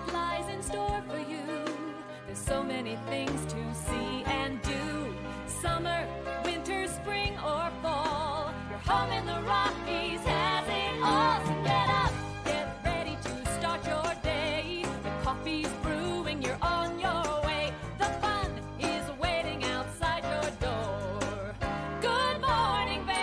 life lies in store for you. There's so many things to see and do. Summer, winter, spring, or fall. Your home in the Rockies has it all. So get up, get ready to start your day. The coffee's brewing, you're on your way. The fun is waiting outside your door. Good morning, Vail.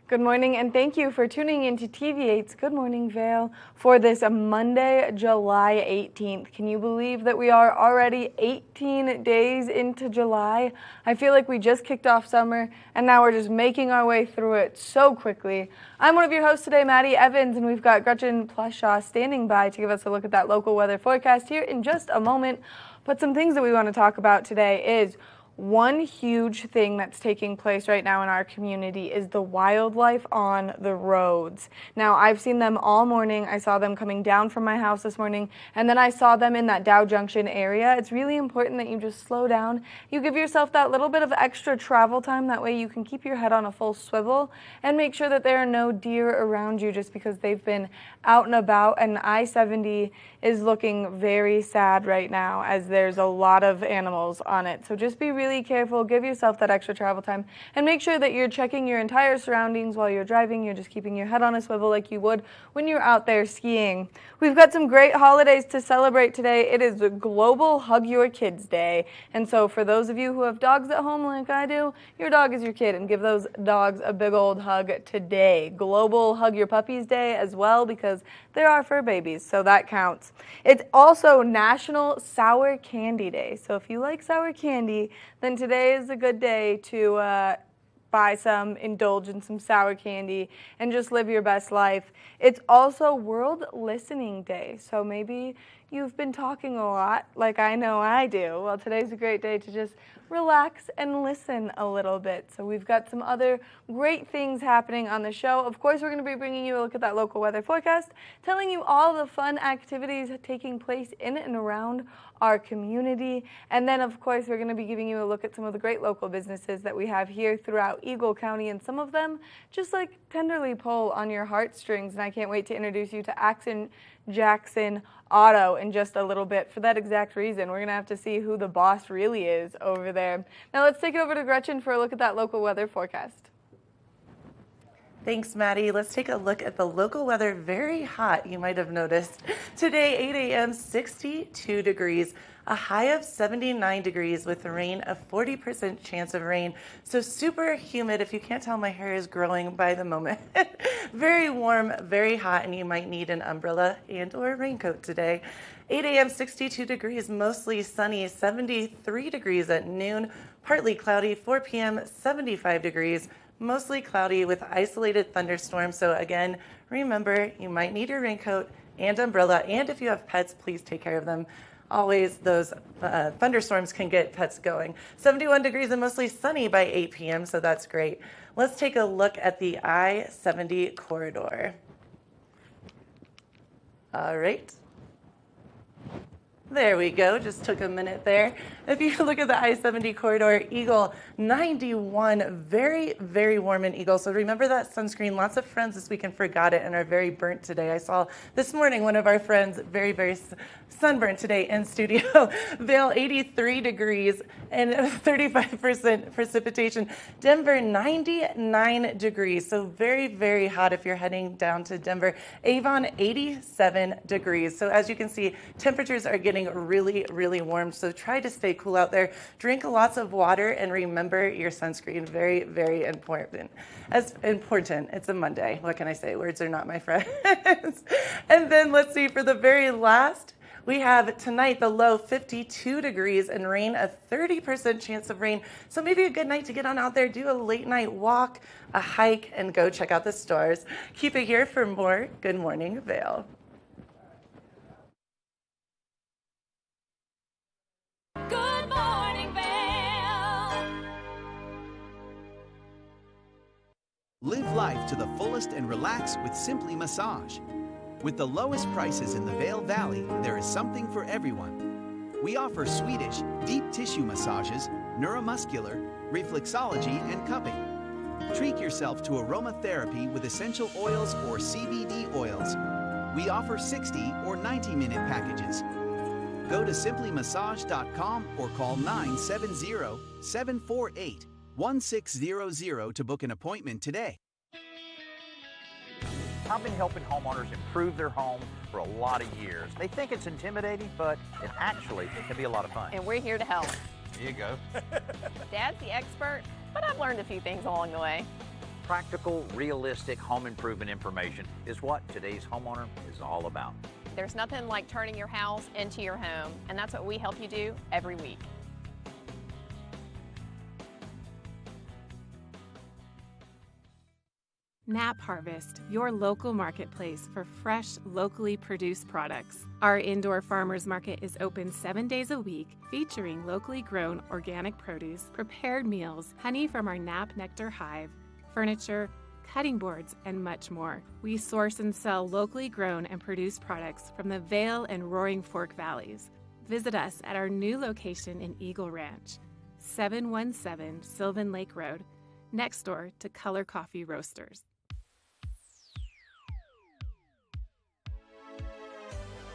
Good morning, and thank you for tuning into TV8's Good Morning Vail for this Monday, July 18th. Can you believe that we are already 18 days into July? I feel like we just kicked off summer, and now we're just making our way through it so quickly. I'm one of your hosts today, Maddie Evans, and we've got Gretchen Plushaw standing by to give us a look at that local weather forecast here in just a moment. But some things that we want to talk about today is one huge thing that's taking place right now in our community is the wildlife on the roads. Now, I've seen them all morning. I saw them coming down from my house this morning, and then I saw them in that Dow Junction area. It's really important that you just slow down. You give yourself that little bit of extra travel time. That way you can keep your head on a full swivel and make sure that there are no deer around you just because they've been out and about. And I-70 is looking very sad right now as there's a lot of animals on it. So just be really careful, give yourself that extra travel time, and make sure that you're checking your entire surroundings while you're driving. You're just keeping your head on a swivel like you would when you're out there skiing. We've got some great holidays to celebrate today. It is Global Hug Your Kids Day. And so for those of you who have dogs at home like I do, your dog is your kid, and give those dogs a big old hug today. Global Hug Your Puppies Day as well, because there are fur babies, so that counts. It's also National Sour Candy Day. So if you like sour candy, then today is a good day to buy some, indulge in some sour candy, and just live your best life. It's also World Listening Day. So maybe you've been talking a lot, like I know I do. Well, today's a great day to just relax and listen a little bit. So we've got some other great things happening on the show. Of course, we're going to be bringing you a look at that local weather forecast, telling you all the fun activities taking place in and around our community. And then, of course, we're going to be giving you a look at some of the great local businesses that we have here throughout Eagle County, and some of them just like tenderly pull on your heartstrings. And I can't wait to introduce you to Axon Jackson Auto in just a little bit for that exact reason. We're going to have to see who the boss really is over there. Now let's take it over to Gretchen for a look at that local weather forecast. Thanks, Maddie. Let's take a look at the local weather. Very hot, you might have noticed. Today, 8 a.m., 62 degrees. A high of 79 degrees with rain, a 40% chance of rain. So super humid. If you can't tell, my hair is growing by the moment. Very warm, very hot, and you might need an umbrella and or a raincoat today. 8 a.m., 62 degrees, mostly sunny, 73 degrees at noon, partly cloudy. 4 p.m., 75 degrees, mostly cloudy with isolated thunderstorms. So again, remember, you might need your raincoat and umbrella, and if you have pets, please take care of them. Always those thunderstorms can get pets going. 71 degrees and mostly sunny by 8 p.m., so that's great. Let's take a look at the I-70 corridor. All right. There we go. Just took a minute there. If you look at the I-70 corridor, Eagle 91, very, very warm in Eagle. So remember that sunscreen. Lots of friends this weekend forgot it and are very burnt today. I saw this morning one of our friends very, very sunburnt today in studio. Vail 83 degrees and 35% precipitation. Denver 99 degrees. So very, very hot if you're heading down to Denver. Avon 87 degrees. So as you can see, temperatures are getting really, really warm. So try to stay cool out there. Drink lots of water and remember your sunscreen. Very, very important. As important. It's a Monday. What can I say? Words are not my friends. And then let's see, for the very last, we have tonight the low 52 degrees and rain, a 30% chance of rain. So maybe a good night to get on out there, do a late night walk, a hike, and go check out the stars. Keep it here for more Good Morning Vail. Good morning, Vail. Live life to the fullest and relax with Simply Massage. With the lowest prices in the Vail Valley, there is something for everyone. We offer Swedish, deep tissue massages, neuromuscular, reflexology, and cupping. Treat yourself to aromatherapy with essential oils or CBD oils. We offer 60 or 90-minute packages. Go to simplymassage.com or call 970-748-1600 to book an appointment today. I've been helping homeowners improve their home for a lot of years. They think it's intimidating, but it actually can be a lot of fun. And we're here to help. Here you go. Dad's the expert, but I've learned a few things along the way. Practical, realistic home improvement information is what today's homeowner is all about. There's nothing like turning your house into your home, and that's what we help you do every week. Nap Harvest, your local marketplace for fresh, locally produced products. Our indoor farmers market is open 7 days a week, featuring locally grown organic produce, prepared meals, honey from our Nap Nectar hive, furniture, cutting boards, and much more. We source and sell locally grown and produced products from the Vail and Roaring Fork Valleys. Visit us at our new location in Eagle Ranch, 717 Sylvan Lake Road, next door to Color Coffee Roasters.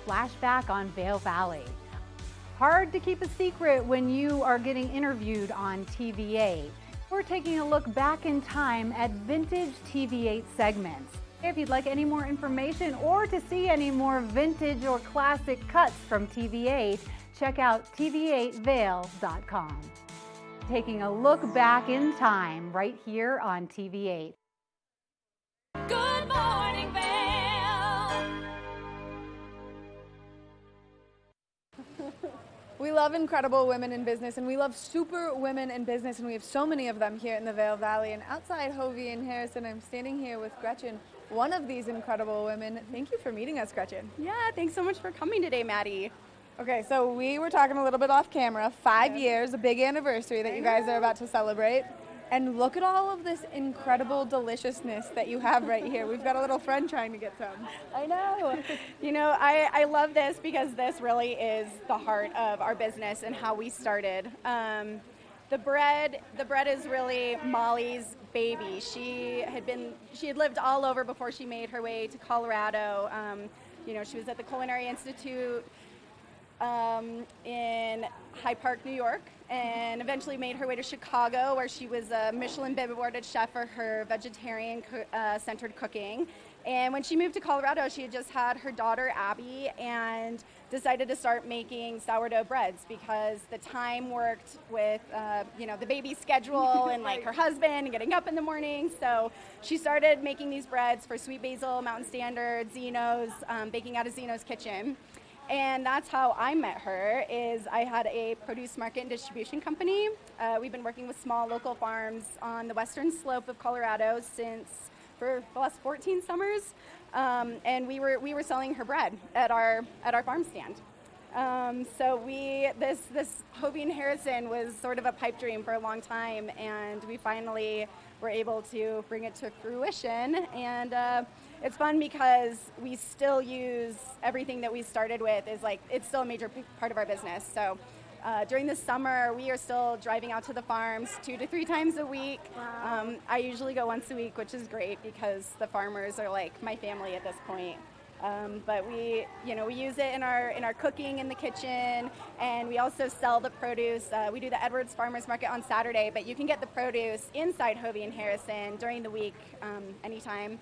Flashback on Vail Valley. Hard to keep a secret when you are getting interviewed on TV8. We're taking a look back in time at vintage TV8 segments. If you'd like any more information or to see any more vintage or classic cuts from TV8, check out tv8vail.com. Taking a look back in time right here on TV8. Good morning, Vail. We love incredible women in business, and we love super women in business, and we have so many of them here in the Vail Valley. And outside Hovey and Harrison, I'm standing here with Gretchen, one of these incredible women. Thank you for meeting us, Gretchen. Yeah, thanks so much for coming today, Maddie. Okay, so we were talking a little bit off camera. 5 years, a big anniversary that you guys are about to celebrate. And look at all of this incredible deliciousness that you have right here. We've got a little friend trying to get some. I know. You know, I love this because this really is the heart of our business and how we started. The bread is really Molly's baby. She had lived all over before she made her way to Colorado. You know, she was at the Culinary Institute in Hyde Park, New York, and eventually made her way to Chicago, where she was a Michelin Bib awarded chef for her vegetarian-centered cooking. And when she moved to Colorado, she had just had her daughter, Abby, and decided to start making sourdough breads because the time worked with, the baby's schedule and like her husband and getting up in the morning. So she started making these breads for Sweet Basil, Mountain Standard, Zeno's, baking out of Zeno's kitchen. And that's how I met her. Is I had a produce market and distribution company. We've been working with small local farms on the western slope of Colorado for the last 14 summers, and we were selling her bread at our farm stand. So this Hovey and Harrison was sort of a pipe dream for a long time, and we finally were able to bring it to fruition. And it's fun because we still use everything that we started with it's still a major part of our business. So during the summer, we are still driving out to the farms 2 to 3 times a week. Wow. I usually go once a week, which is great because the farmers are like my family at this point. But we use it in our cooking in the kitchen, and we also sell the produce. We do the Edwards Farmers Market on Saturday, but you can get the produce inside Hovey and Harrison during the week, anytime.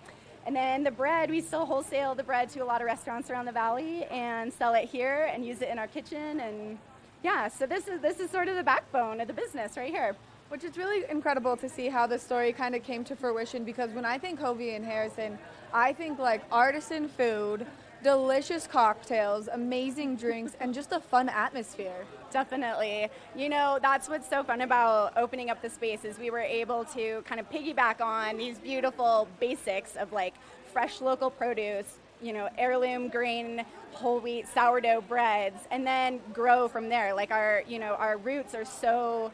And then the bread, we still wholesale the bread to a lot of restaurants around the valley and sell it here and use it in our kitchen. And yeah, so this is sort of the backbone of the business right here. Which is really incredible to see how the story kind of came to fruition, because when I think Hovey and Harrison, I think like artisan food, delicious cocktails, amazing drinks, and just a fun atmosphere. Definitely. You know, that's what's so fun about opening up the space is we were able to kind of piggyback on these beautiful basics of like fresh local produce, heirloom grain, whole wheat, sourdough breads, and then grow from there. Like our roots are so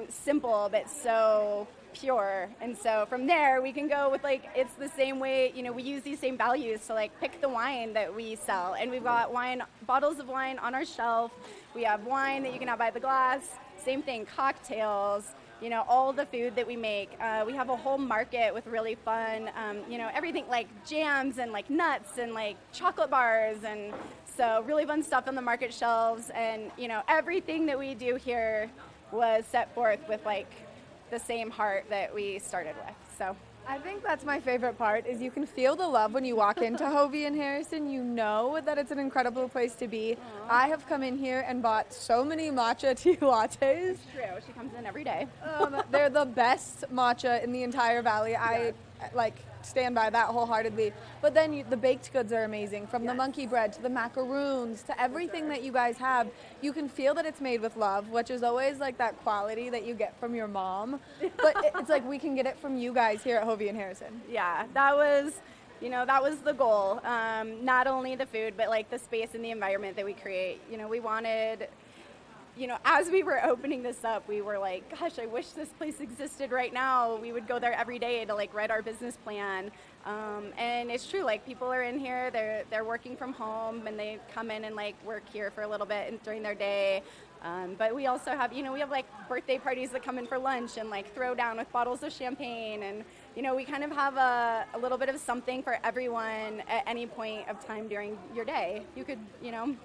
simple but so pure, and so from there we can go with it's the same way. We use these same values to pick the wine that we sell, and we've got bottles of wine on our shelf. We have wine that you can have by the glass, same thing, cocktails, you know, all the food that we make. We have a whole market with really fun, you know, everything like jams and like nuts and like chocolate bars, and so really fun stuff on the market shelves. And, you know, everything that we do here was set forth with like the same heart that we started with. So I think that's my favorite part, is you can feel the love when you walk into Hovey and Harrison. You know that it's an incredible place to be. Aww. I have come in here and bought so many matcha tea lattes. It's true. She comes in every day. They're the best matcha in the entire valley. Yeah. I stand by that wholeheartedly. But then the baked goods are amazing, from the monkey bread to the macaroons to everything that you guys have. You can feel that it's made with love, which is always like that quality that you get from your mom. But it's like we can get it from you guys here at Hovey and Harrison. Yeah, that was the goal. Not only the food, but like the space and the environment that we create. You know, we wanted, you know, as we were opening this up, we were like, gosh, I wish this place existed right now. We would go there every day to like write our business plan. And it's true, like people are in here, they're working from home, and they come in and like work here for a little bit during their day. But we also have, you know, we have like birthday parties that come in for lunch and like throw down with bottles of champagne. And, you know, we kind of have a little bit of something for everyone at any point of time during your day. You could, you know,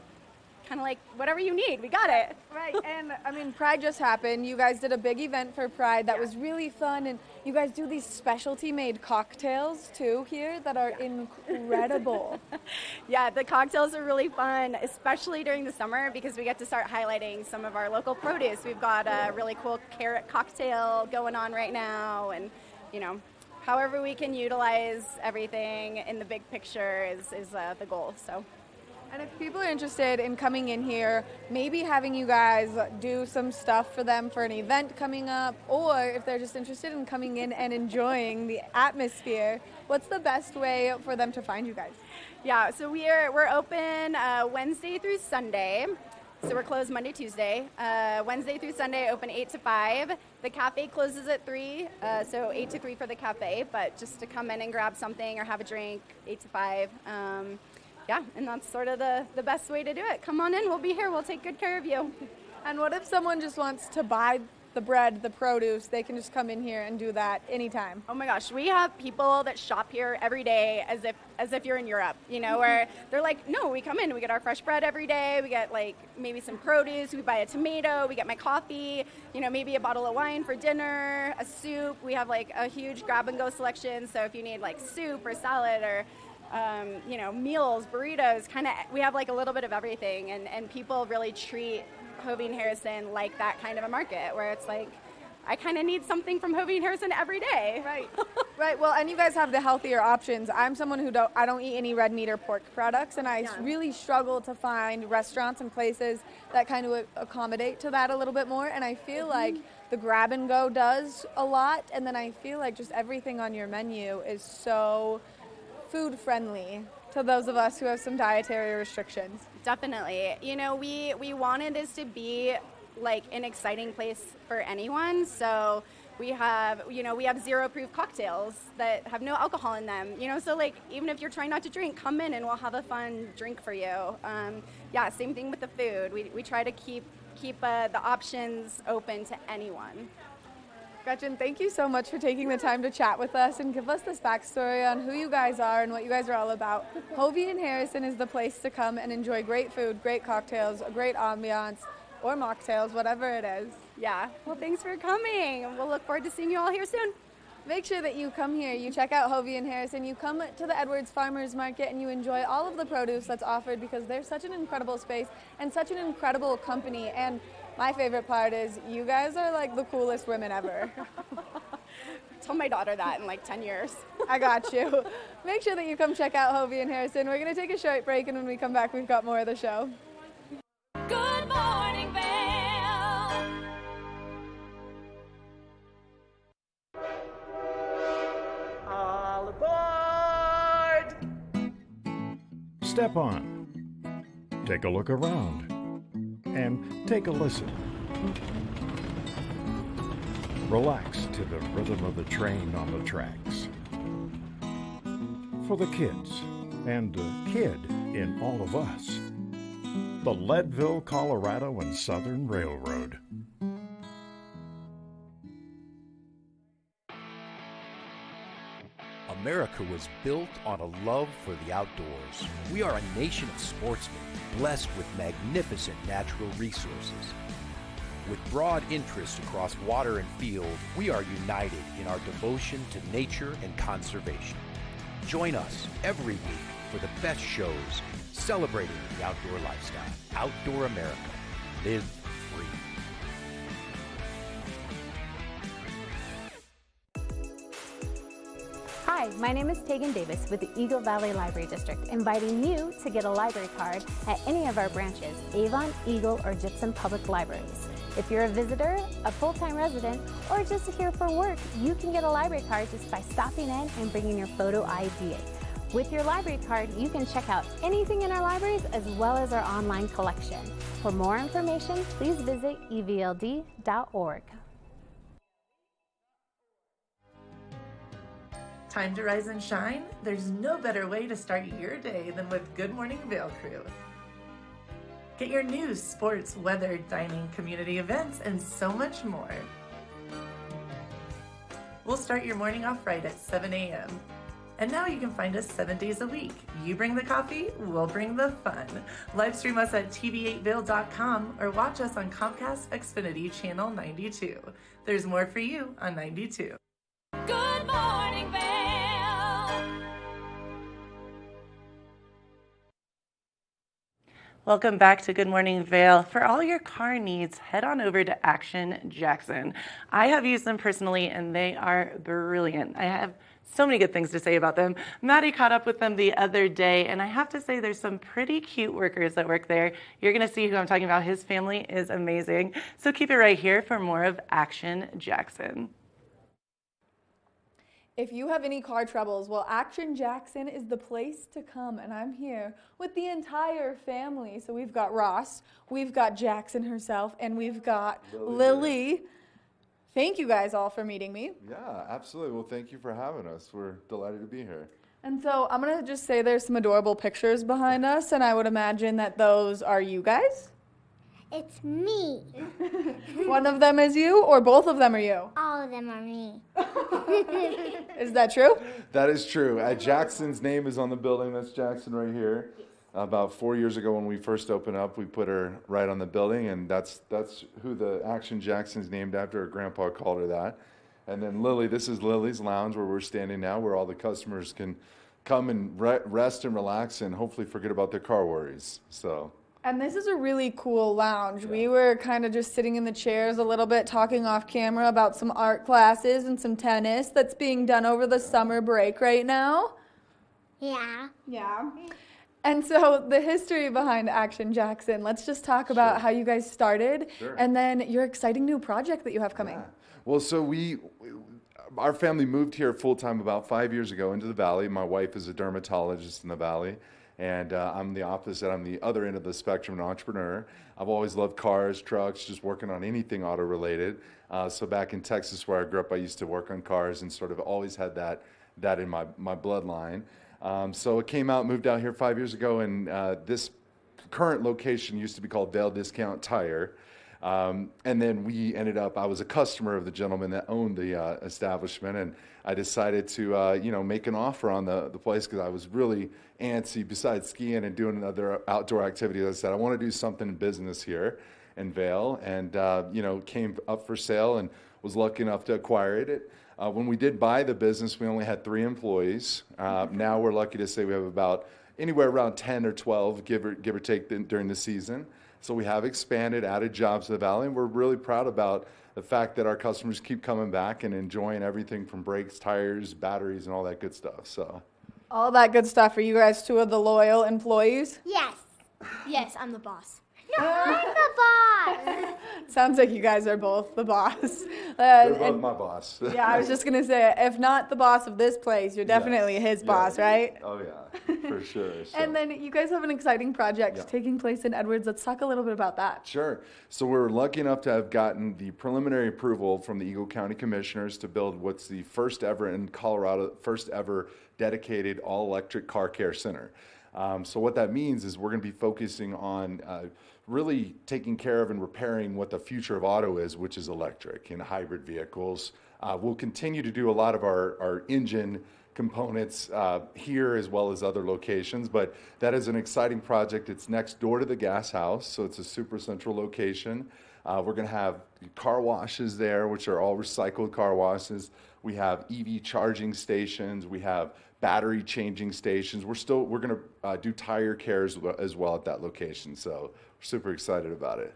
kind of like whatever you need, we got it. Right, and I mean, Pride just happened. You guys did a big event for Pride that was really fun, and you guys do these specialty made cocktails too here that are incredible. Yeah, the cocktails are really fun, especially during the summer, because we get to start highlighting some of our local produce. We've got a really cool carrot cocktail going on right now, and, you know, however we can utilize everything in the big picture is the goal. So. And if people are interested in coming in here, maybe having you guys do some stuff for them for an event coming up, or if they're just interested in coming in and enjoying the atmosphere, what's the best way for them to find you guys? Yeah, so we're open Wednesday through Sunday. So we're closed Monday, Tuesday. Wednesday through Sunday, open 8 to 5. The cafe closes at 3, so 8 to 3 for the cafe, but just to come in and grab something or have a drink, 8 to 5. Yeah, and that's sort of the best way to do it. Come on in, we'll be here, we'll take good care of you. And what if someone just wants to buy the bread, the produce, they can just come in here and do that anytime? Oh my gosh, we have people that shop here every day as if you're in Europe, you know, where they're like, no, we come in, we get our fresh bread every day, we get like maybe some produce, we buy a tomato, we get my coffee, you know, maybe a bottle of wine for dinner, a soup. We have like a huge grab and go selection, so if you need like soup or salad or you know, meals, burritos, kind of, we have like a little bit of everything, and people really treat Hovey and Harrison like that kind of a market, where it's like, I kind of need something from Hovey and Harrison every day. Right. Right. Well, and you guys have the healthier options. I'm someone who I don't eat any red meat or pork products, and I really struggle to find restaurants and places that kind of accommodate to that a little bit more. And I feel like the grab and go does a lot, and then I feel like just everything on your menu is so food friendly to those of us who have some dietary restrictions. Definitely. You know, we wanted this to be like an exciting place for anyone. So we have zero proof cocktails that have no alcohol in them. You know, so like even if you're trying not to drink, come in and we'll have a fun drink for you. Yeah, same thing with the food. We try to keep the options open to anyone. Gretchen, thank you so much for taking the time to chat with us and give us this backstory on who you guys are and what you guys are all about. Hovey and Harrison is the place to come and enjoy great food, great cocktails, a great ambiance, or mocktails, whatever it is. Yeah, well, thanks for coming. We'll look forward to seeing you all here soon. Make sure that you come here, you check out Hovey and Harrison, you come to the Edwards Farmers Market, and you enjoy all of the produce that's offered, because they're such an incredible space and such an incredible company. And my favorite part is you guys are like the coolest women ever. Tell my daughter that in like 10 years. I got you. Make sure that you come check out Hovey and Harrison. We're going to take a short break, and when we come back, we've got more of the show. Good morning, Vail. All aboard! Step on. Take a look around. And take a listen. Relax to the rhythm of the train on the tracks. For the kids, and the kid in all of us, the Leadville, Colorado and Southern Railroad. America was built on a love for the outdoors. We are a nation of sportsmen, blessed with magnificent natural resources. With broad interests across water and field, we are united in our devotion to nature and conservation. Join us every week for the best shows celebrating the outdoor lifestyle. Outdoor America. Live free. Hi, my name is Tegan Davis with the Eagle Valley Library District, inviting you to get a library card at any of our branches, Avon, Eagle, or Gypsum Public Libraries. If you're a visitor, a full-time resident, or just here for work, you can get a library card just by stopping in and bringing your photo ID. With your library card, you can check out anything in our libraries as well as our online collection. For more information, please visit evld.org. Time to rise and shine? There's no better way to start your day than with Good Morning Vail crew. Get your news, sports, weather, dining, community events, and so much more. We'll start your morning off right at 7 a.m. And now you can find us 7 days a week. You bring the coffee, we'll bring the fun. Live stream us at tv8vail.com or watch us on Comcast Xfinity Channel 92. There's more for you on 92. Good morning, Vail. Welcome back to Good Morning Vail. For all your car needs, head on over to Action Jackson. I have used them personally, and they are brilliant. I have so many good things to say about them. Maddie caught up with them the other day, and I have to say there's some pretty cute workers that work there. You're going to see who I'm talking about. His family is amazing. So keep it right here for more of Action Jackson. If you have any car troubles, well, Action Jackson is the place to come, and I'm here with the entire family. So we've got Ross, we've got Jackson herself, and we've got Lily. Thank you guys all for meeting me. Yeah, absolutely. Well, thank you for having us. We're delighted to be here. And so I'm going to just say there's some adorable pictures behind us, and I would imagine that those are you guys? It's me. One of them is you, or both of them are you? All of them are me. Is that true? That is true. Jackson's name is on the building. That's Jackson right here. About 4 years ago when we first opened up, we put her right on the building, and that's who the Action Jackson's named after. Her grandpa called her that. And then Lily, this is Lily's lounge where we're standing now, where all the customers can come and rest and relax and hopefully forget about their car worries. And this is a really cool lounge. We were kind of just sitting in the chairs a little bit, talking off camera about some art classes and some tennis that's being done over the summer break right now. Yeah. Yeah. And so the history behind Action Jackson, let's just talk about how you guys started and then your exciting new project that you have coming. Yeah. Well, so our family moved here full-time about 5 years ago into the Valley. My wife is a dermatologist in the Valley. And I'm the opposite. I'm the other end of the spectrum, an entrepreneur. I've always loved cars, trucks, just working on anything auto-related. So back in Texas where I grew up, I used to work on cars and sort of always had that in my bloodline. So it came out, moved out here 5 years ago, and this current location used to be called Vail Discount Tire. And then I was a customer of the gentleman that owned the establishment, and I decided to, make an offer on the place because I was really antsy. Besides skiing and doing other outdoor activities, I said, I want to do something in business here in Vail, and, came up for sale and was lucky enough to acquire it. When we did buy the business, we only had 3 employees. Now we're lucky to say we have about anywhere around 10 or 12, give or take, during the season. So we have expanded, added jobs to the Valley, and we're really proud about the fact that our customers keep coming back and enjoying everything from brakes, tires, batteries, and all that good stuff. So, all that good stuff. Are you guys 2 of the loyal employees? Yes. Yes, I'm the boss. No, I'm the boss. Sounds like you guys are both the boss. They're both my boss. Yeah, I was just going to say, if not the boss of this place, you're definitely his boss, right? Oh, yeah, for sure. So. And then you guys have an exciting project taking place in Edwards. Let's talk a little bit about that. Sure. So we're lucky enough to have gotten the preliminary approval from the Eagle County Commissioners to build what's the first ever in Colorado, first ever dedicated all-electric car care center. So what that means is we're going to be focusing on really taking care of and repairing what the future of auto is, which is electric and hybrid vehicles. We'll continue to do a lot of our engine components here as well as other locations, but that is an exciting project. It's next door to the gas house, so it's a super central location. We're going to have car washes there, which are all recycled car washes. We have EV charging stations. We have battery changing stations. We're going to do tire care as well at that location, so we're super excited about it.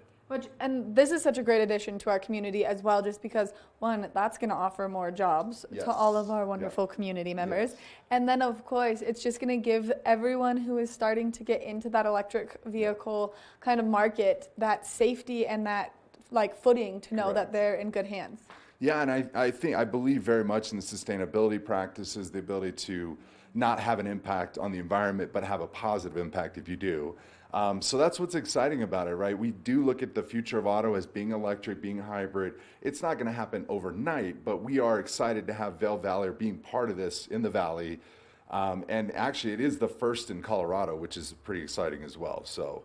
And this is such a great addition to our community as well, just because, one, that's going to offer more jobs to all of our wonderful community members. Yes. And then, of course, it's just going to give everyone who is starting to get into that electric vehicle kind of market that safety and that footing to know that they're in good hands. Yeah, and I believe very much in the sustainability practices, the ability to not have an impact on the environment, but have a positive impact if you do. So that's what's exciting about it, right? We do look at the future of auto as being electric, being hybrid. It's not going to happen overnight, but we are excited to have Vail Valley being part of this in the valley. And actually, it is the first in Colorado, which is pretty exciting as well. So,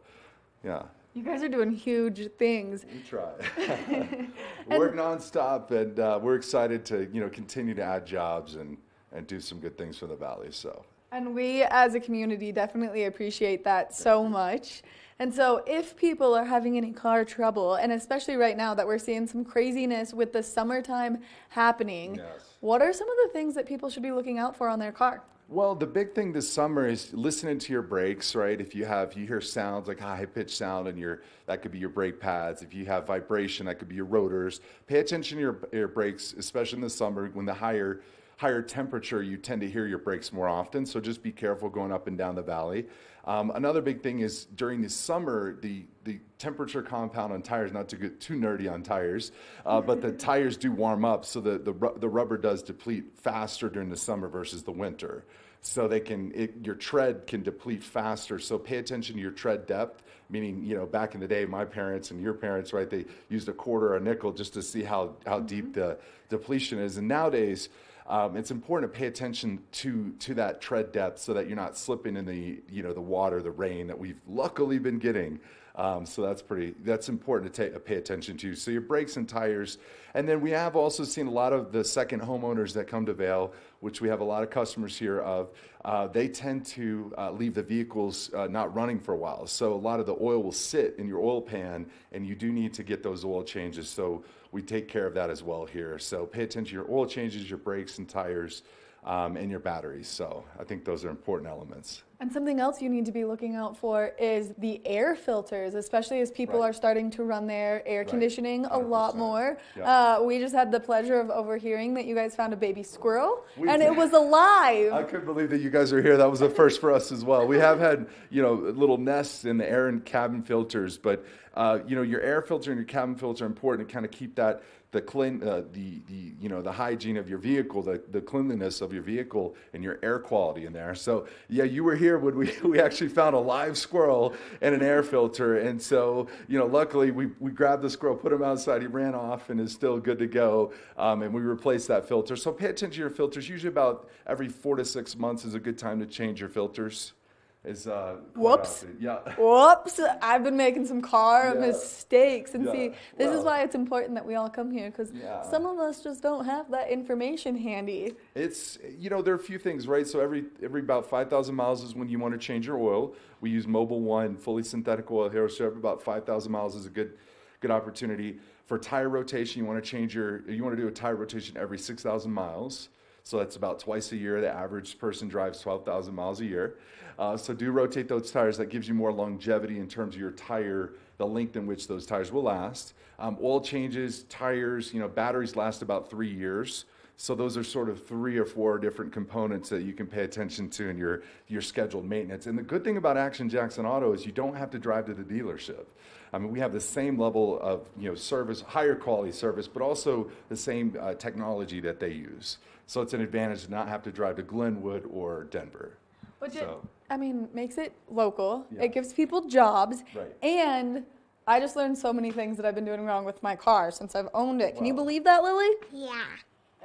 yeah. You guys are doing huge things. We try. We work nonstop, and we're excited to continue to add jobs and do some good things for the valley. So. And we as a community definitely appreciate that so much. And so if people are having any car trouble, and especially right now that we're seeing some craziness with the summertime happening, what are some of the things that people should be looking out for on their car? Well, the big thing this summer is listening to your brakes, right? If you hear sounds like high-pitched sound, and that could be your brake pads. If you have vibration, that could be your rotors. Pay attention to your brakes, especially in the summer when the higher temperature, you tend to hear your brakes more often, so just be careful going up and down the valley. Another big thing is during the summer, the temperature compound on tires, not to get too nerdy on tires, but the tires do warm up, so the rubber does deplete faster during the summer versus the winter. So your tread can deplete faster, so pay attention to your tread depth, meaning, back in the day, my parents and your parents, right, they used a quarter or a nickel just to see how deep the depletion is. And nowadays, it's important to pay attention to that tread depth so that you're not slipping in the water, the rain that we've luckily been getting. So that's important to pay attention to. So your brakes and tires. And then we have also seen a lot of the second homeowners that come to Vail, which we have a lot of customers here of. They tend to leave the vehicles not running for a while. So a lot of the oil will sit in your oil pan, and you do need to get those oil changes. So we take care of that as well here. So pay attention to your oil changes, your brakes and tires, and your batteries. So I think those are important elements. And something else you need to be looking out for is the air filters, especially as people are starting to run their air conditioning a lot more. Yeah. We just had the pleasure of overhearing that you guys found a baby squirrel, and it was alive. I couldn't believe that you guys are here. That was a first for us as well. We have had, little nests in the air and cabin filters, but your air filter and your cabin filter are important to kind of keep that the hygiene of your vehicle, the cleanliness of your vehicle, and your air quality in there. So yeah, you were here when we actually found a live squirrel and an air filter, and so luckily we grabbed the squirrel, put him outside, he ran off and is still good to go, and we replaced that filter. So pay attention to your filters. Usually about every 4 to 6 months is a good time to change your filters. Whoops. I've been making some car mistakes, and see, this is why it's important that we all come here, because some of us just don't have that information handy. It's there are a few things, right? So every about 5,000 miles is when you want to change your oil. We use Mobil 1 fully synthetic oil here, so every about 5,000 miles is a good opportunity. For tire rotation, you want to do a tire rotation every 6,000 miles. So that's about twice a year. The average person drives 12,000 miles a year. So do rotate those tires. That gives you more longevity in terms of your tire, the length in which those tires will last. Oil changes, tires, batteries last about 3 years. So those are sort of 3 or 4 different components that you can pay attention to in your scheduled maintenance. And the good thing about Action Jackson Auto is you don't have to drive to the dealership. I mean, we have the same level of service, higher quality service, but also the same technology that they use. So it's an advantage to not have to drive to Glenwood or Denver. Which makes it local. Yeah. It gives people jobs. Right. And I just learned so many things that I've been doing wrong with my car since I've owned it. Can you believe that, Lily? Yeah.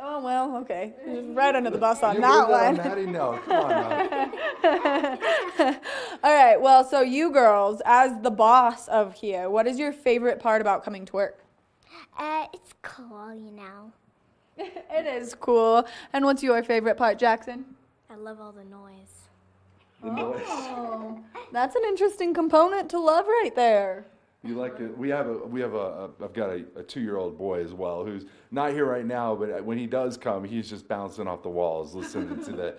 Oh, well, okay. Right under the bus on that one. Maddie, no, come on now. All right, well, so you girls, as the boss of here, what is your favorite part about coming to work? It's cool, It is cool. And what's your favorite part, Jackson? I love all the noise. The noise. Oh, that's an interesting component to love right there. You like it? I've got a 2-year-old boy as well who's not here right now, but when he does come, he's just bouncing off the walls, listening to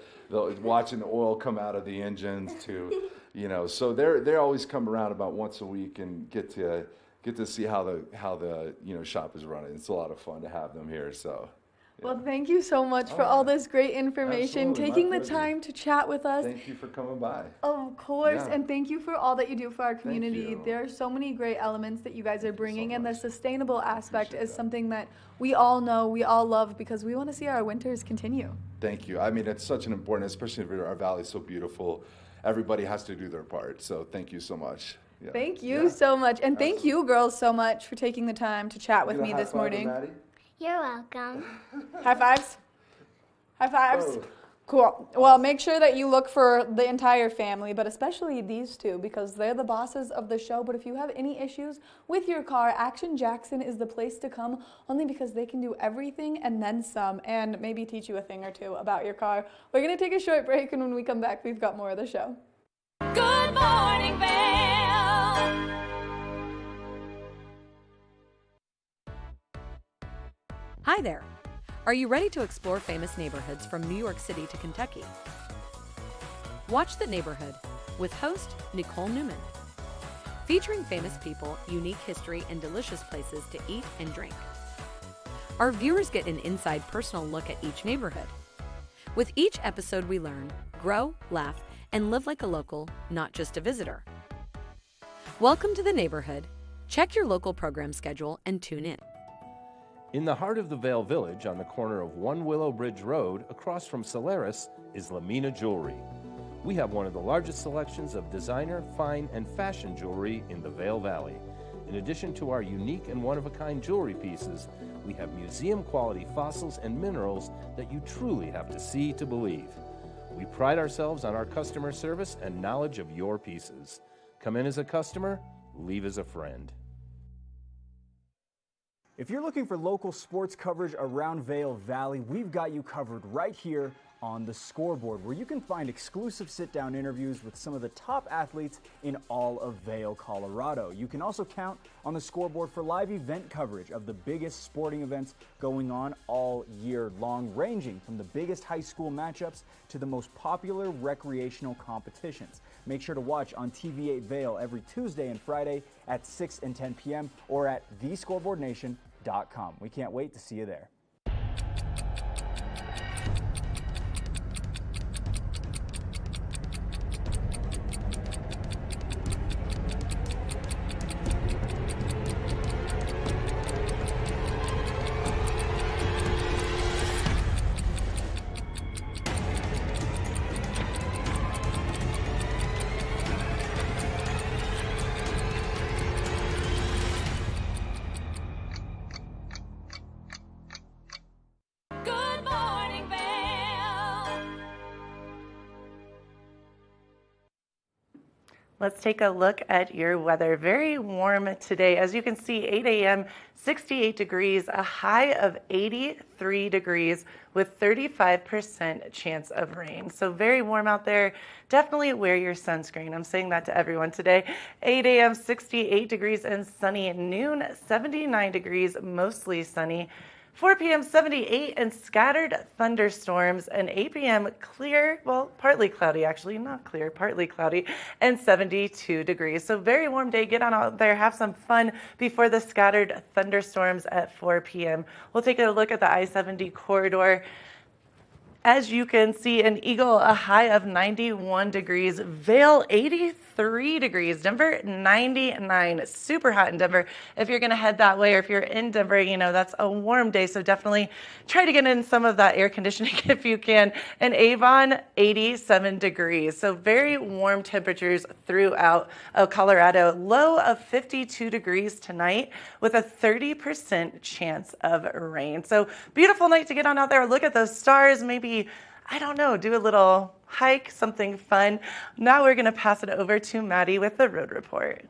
watching the oil come out of the engines so they always come around about once a week and get to see how the shop is running. It's a lot of fun to have them here. So. Well, thank you so much for all this great information, Absolutely, taking my the pleasure. time to chat with us. Thank you for coming by. Of course, Yeah. and thank you for all that you do for our community. you. There are so many great elements that you guys are bringing, and the sustainable aspect is something that we all know, we all love, because we want to see our winters continue. Thank you. I mean, it's such an important, especially if our valley's so beautiful. Everybody has to do their part. So thank you so much. Yeah. Thank you so much, and thank you girls so much for taking the time to chat with You me gonna this high five her, morning. Maddie? You're welcome. High fives? High fives? Oh. Cool. Well, make sure that you look for the entire family, but especially these two, because they're the bosses of the show. But if you have any issues with your car, Action Jackson is the place to come, only because they can do everything and then some, and maybe teach you a thing or two about your car. We're going to take a short break, and when we come back, we've got more of the show. Good morning, Vail. Hi there. Are you ready to explore famous neighborhoods from New York City to Kentucky? Watch The Neighborhood with host Nicole Newman. Featuring famous people, unique history, and delicious places to eat and drink. Our viewers get an inside personal look at each neighborhood. With each episode we learn, grow, laugh, and live like a local, not just a visitor. Welcome to The Neighborhood. Check your local program schedule and tune in. In the heart of the Vail Village, on the corner of One Willow Bridge Road, across from Solaris, is Lamina Jewelry. We have one of the largest selections of designer, fine, and fashion jewelry in the Vail Valley. In addition to our unique and one-of-a-kind jewelry pieces, we have museum-quality fossils and minerals that you truly have to see to believe. We pride ourselves on our customer service and knowledge of your pieces. Come in as a customer, leave as a friend. If you're looking for local sports coverage around Vail Valley, we've got you covered right here on The Scoreboard, where you can find exclusive sit-down interviews with some of the top athletes in all of Vail, Colorado. You can also count on The Scoreboard for live event coverage of the biggest sporting events going on all year long, ranging from the biggest high school matchups to the most popular recreational competitions. Make sure to watch on TV8 Vail every Tuesday and Friday at 6 and 10 p.m. or at thescoreboardnation.com. We can't wait to see you there. Good morning, Vail. Let's take a look at your weather. Very warm today. As you can see, 8 a.m., 68 degrees, a high of 83 degrees with 35% chance of rain. So very warm out there. Definitely wear your sunscreen. I'm saying that to everyone today. 8 a.m., 68 degrees and sunny. Noon, 79 degrees, mostly sunny. 4 p.m. 78 and scattered thunderstorms, and 8 p.m. clear, well, partly cloudy actually, not clear, partly cloudy, and 72 degrees. So very warm day. Get on out there, have some fun before the scattered thunderstorms at 4 p.m. We'll take a look at the I-70 corridor. As you can see, in Eagle, a high of 91 degrees. Vail, 83 degrees. Denver, 99. Super hot in Denver. If you're going to head that way, or if you're in Denver, you know, that's a warm day. So definitely try to get in some of that air conditioning if you can. And Avon, 87 degrees. So very warm temperatures throughout Colorado. Low of 52 degrees tonight with a 30% chance of rain. So beautiful night to get on out there. Look at those stars. Maybe, I don't know, do a little hike, something fun. Now we're going to pass it over to Maddie with the road report.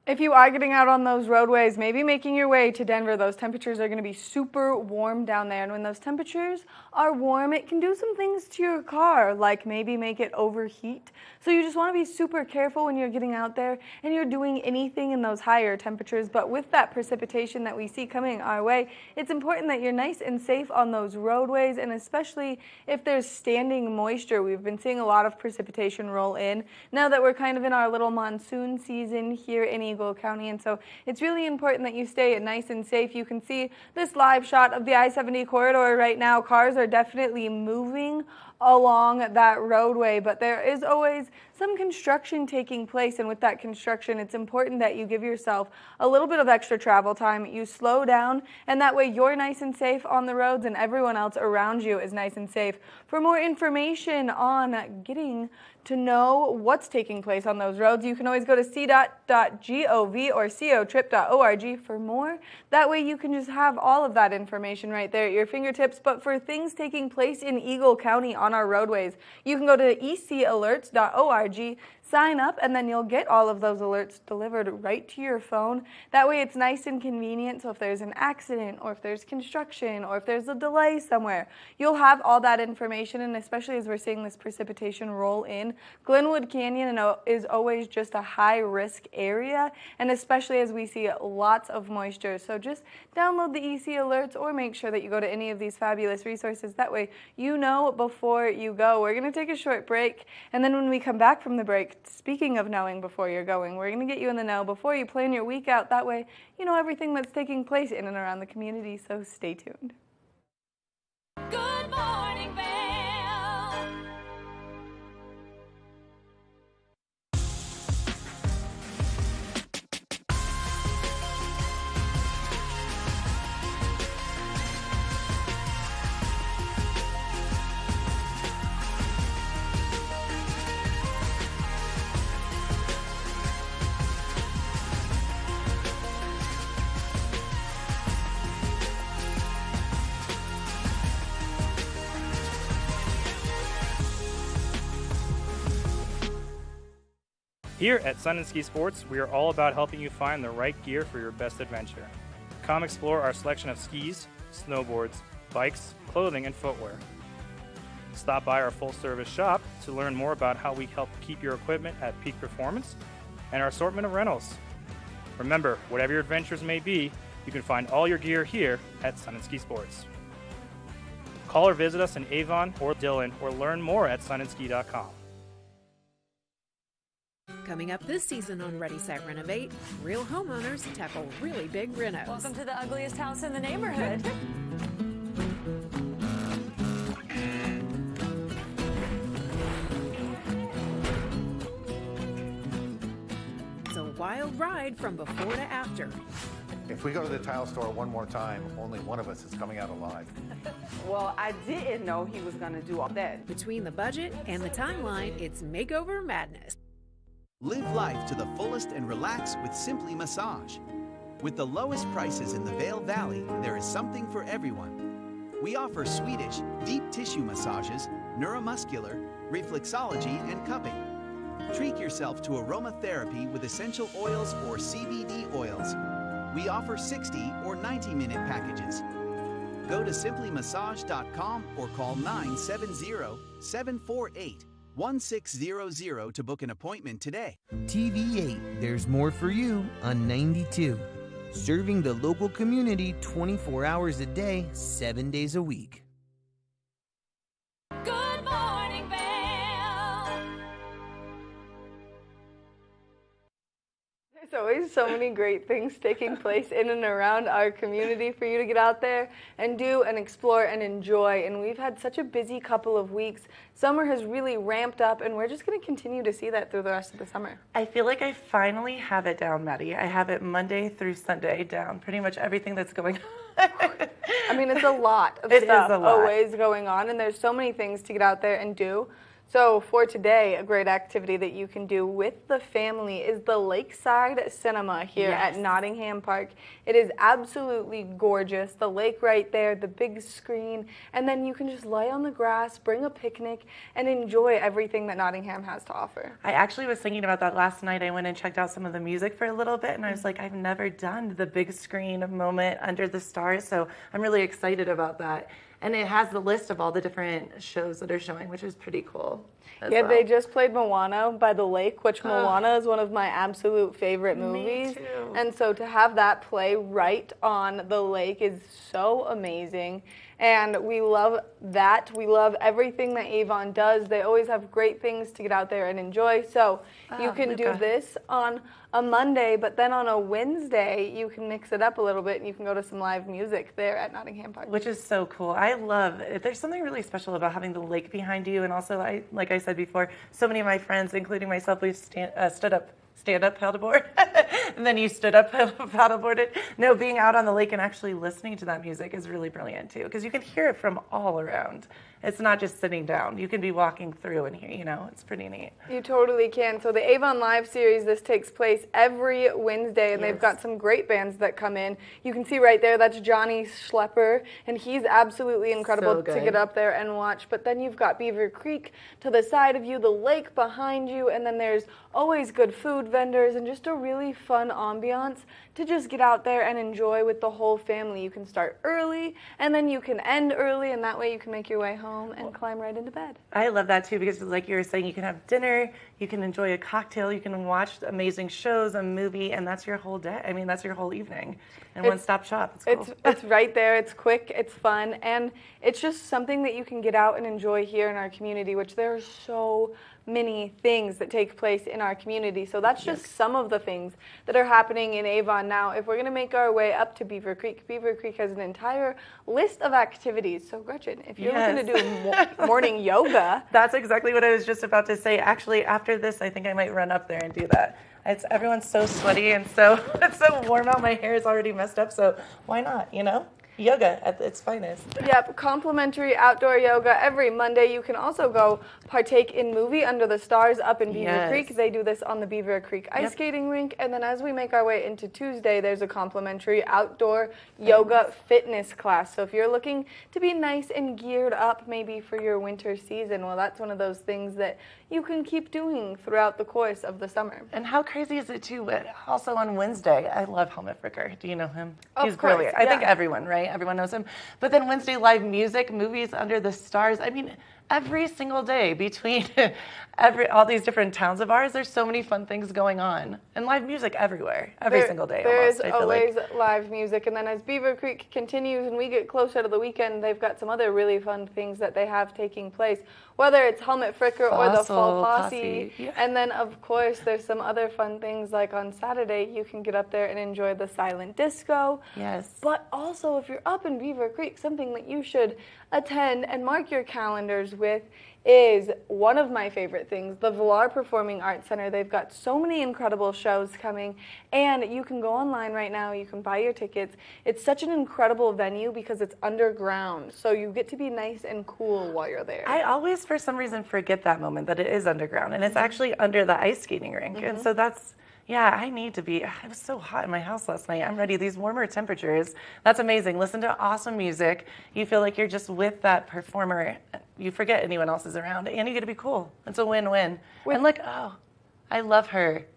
If you are getting out on those roadways, maybe making your way to Denver, those temperatures are going to be super warm down there. And when those temperatures are warm, it can do some things to your car, like maybe make it overheat. So you just want to be super careful when you're getting out there and you're doing anything in those higher temperatures. But with that precipitation that we see coming our way, it's important that you're nice and safe on those roadways, and especially if there's standing moisture. We've been seeing a lot of precipitation roll in now that we're kind of in our little monsoon season here in Eagle County, and so it's really important that you stay nice and safe. You can see this live shot of the I-70 corridor right now. Cars are definitely moving along that roadway, but there is always some construction taking place, and with that construction, it's important that you give yourself a little bit of extra travel time. You slow down, and that way you're nice and safe on the roads and everyone else around you is nice and safe. For more information on getting to know what's taking place on those roads, you can always go to cdot.gov or cotrip.org for more. That way you can just have all of that information right there at your fingertips. But for things taking place in Eagle County on our roadways, you can go to ecalerts.org, sign up, and then you'll get all of those alerts delivered right to your phone. That way it's nice and convenient, so if there's an accident or if there's construction or if there's a delay somewhere, you'll have all that information. And especially as we're seeing this precipitation roll in, Glenwood Canyon is always just a high-risk area, and especially as we see lots of moisture. So just download the EC Alerts or make sure that you go to any of these fabulous resources. That way you know before you go. We're going to take a short break, and then when we come back from the break, speaking of knowing before you're going, we're going to get you in the know before you plan your week out. That way you know everything that's taking place in and around the community, so stay tuned. Good morning, Vail. Here at Sun and Ski Sports, we are all about helping you find the right gear for your best adventure. Come explore our selection of skis, snowboards, bikes, clothing, and footwear. Stop by our full-service shop to learn more about how we help keep your equipment at peak performance and our assortment of rentals. Remember, whatever your adventures may be, you can find all your gear here at Sun and Ski Sports. Call or visit us in Avon or Dillon or learn more at sunandski.com. Coming up this season on Ready, Set, Renovate, real homeowners tackle really big renos. Welcome to the ugliest house in the neighborhood. It's a wild ride from before to after. If we go to the tile store one more time, only one of us is coming out alive. Well, I didn't know he was going to do all that. Between the budget and the timeline, it's makeover madness. Live life to the fullest and relax with Simply Massage. With the lowest prices in the Vail Valley, there is something for everyone. We offer Swedish, deep tissue massages, neuromuscular, reflexology, and cupping. Treat yourself to aromatherapy with essential oils or CBD oils. We offer 60 or 90-minute packages. Go to simplymassage.com or call 970-748-1600 to book an appointment today. TV8, there's more for you on 92. Serving the local community 24 hours a day, 7 days a week. Good morning, Vail. There's always so many great things taking place in and around our community for you to get out there and do and explore and enjoy. And we've had such a busy couple of weeks. Summer has really ramped up, and we're just going to continue to see that through the rest of the summer. I feel like I finally have it down, Maddie. I have it Monday through Sunday down, pretty much everything that's going on. I mean, it's a lot of It is stuff a lot. always going on, and there's so many things to get out there and do. So for today, a great activity that you can do with the family is the Lakeside Cinema here at Nottingham Park. It is absolutely gorgeous. The lake right there, the big screen, and then you can just lie on the grass, bring a picnic, and enjoy everything that Nottingham has to offer. I actually was thinking about that last night. I went and checked out some of the music for a little bit, and I was like, I've never done the big screen moment under the stars, so I'm really excited about that. And it has the list of all the different shows that are showing, which is pretty cool. Yeah, they just played Moana by the lake, which Moana is one of my absolute favorite movies. Me too. And so to have that play right on the lake is so amazing. And we love that. We love everything that Avon does. They always have great things to get out there and enjoy. So you can do this on a Monday, but then on a Wednesday, you can mix it up a little bit and you can go to some live music there at Nottingham Park. Which is so cool. I love it. There's something really special about having the lake behind you. And also, like I said before, so many of my friends, including myself, we've stand-up paddleboard, and then you stood up paddleboarded. No, being out on the lake and actually listening to that music is really brilliant too, because you can hear it from all around. It's not just sitting down. You can be walking through and hear, it's pretty neat. You totally can. So the Avon Live series, this takes place every Wednesday, and they've got some great bands that come in. You can see right there, that's Johnny Schlepper, and he's absolutely incredible to get up there and watch. But then you've got Beaver Creek to the side of you, the lake behind you, and then there's always good food vendors and just a really fun ambiance to just get out there and enjoy with the whole family. You can start early, and then you can end early, and that way you can make your way home and climb right into bed. I love that too, because like you were saying, you can have dinner, you can enjoy a cocktail, you can watch amazing shows, a movie, and that's your whole day. I mean, that's your whole evening. And one-stop shop. It's cool. It's right there. It's quick. It's fun. And it's just something that you can get out and enjoy here in our community, which there are so many things that take place in our community. So that's just some of the things that are happening in Avon. Now, if we're going to make our way up to Beaver Creek has an entire list of activities. So Gretchen, if you're looking to do morning yoga. That's exactly what I was just about to say. Actually, after this, I think I might run up there and do that. Everyone's so sweaty and it's so warm out. My hair is already messed up, so why not, Yoga at its finest. Yep, complimentary outdoor yoga every Monday. You can also go partake in Movie Under the Stars up in Beaver Creek. They do this on the Beaver Creek ice skating rink. And then as we make our way into Tuesday, there's a complimentary outdoor yoga fitness class. So if you're looking to be nice and geared up maybe for your winter season, well, that's one of those things that you can keep doing throughout the course of the summer. And how crazy is it too? Also on Wednesday, I love Helmut Fricker. Do you know him? He's brilliant. I think everyone, right? Everyone knows him. But then Wednesday, live music, Movies Under the Stars. I mean, every single day between all these different towns of ours, there's so many fun things going on. And live music everywhere, every single day almost. There's always live music. And then as Beaver Creek continues and we get closer to the weekend, they've got some other really fun things that they have taking place, whether it's Helmut Fricker or the Fall Posse. And then, of course, there's some other fun things like on Saturday, you can get up there and enjoy the silent disco. Yes. But also, if you're up in Beaver Creek, something that you should attend and mark your calendars with is one of my favorite things, the Villar Performing Arts Center. They've got so many incredible shows coming, and you can go online right now, you can buy your tickets. It's such an incredible venue because it's underground, so you get to be nice and cool while you're there. I always, for some reason, forget that moment, that it is underground, and it's actually under the ice skating rink, and so that's, I need to be. It was so hot in my house last night. I'm ready. These warmer temperatures. That's amazing. Listen to awesome music. You feel like you're just with that performer. You forget anyone else is around, and you get to be cool. It's a win-win. And look, I love her.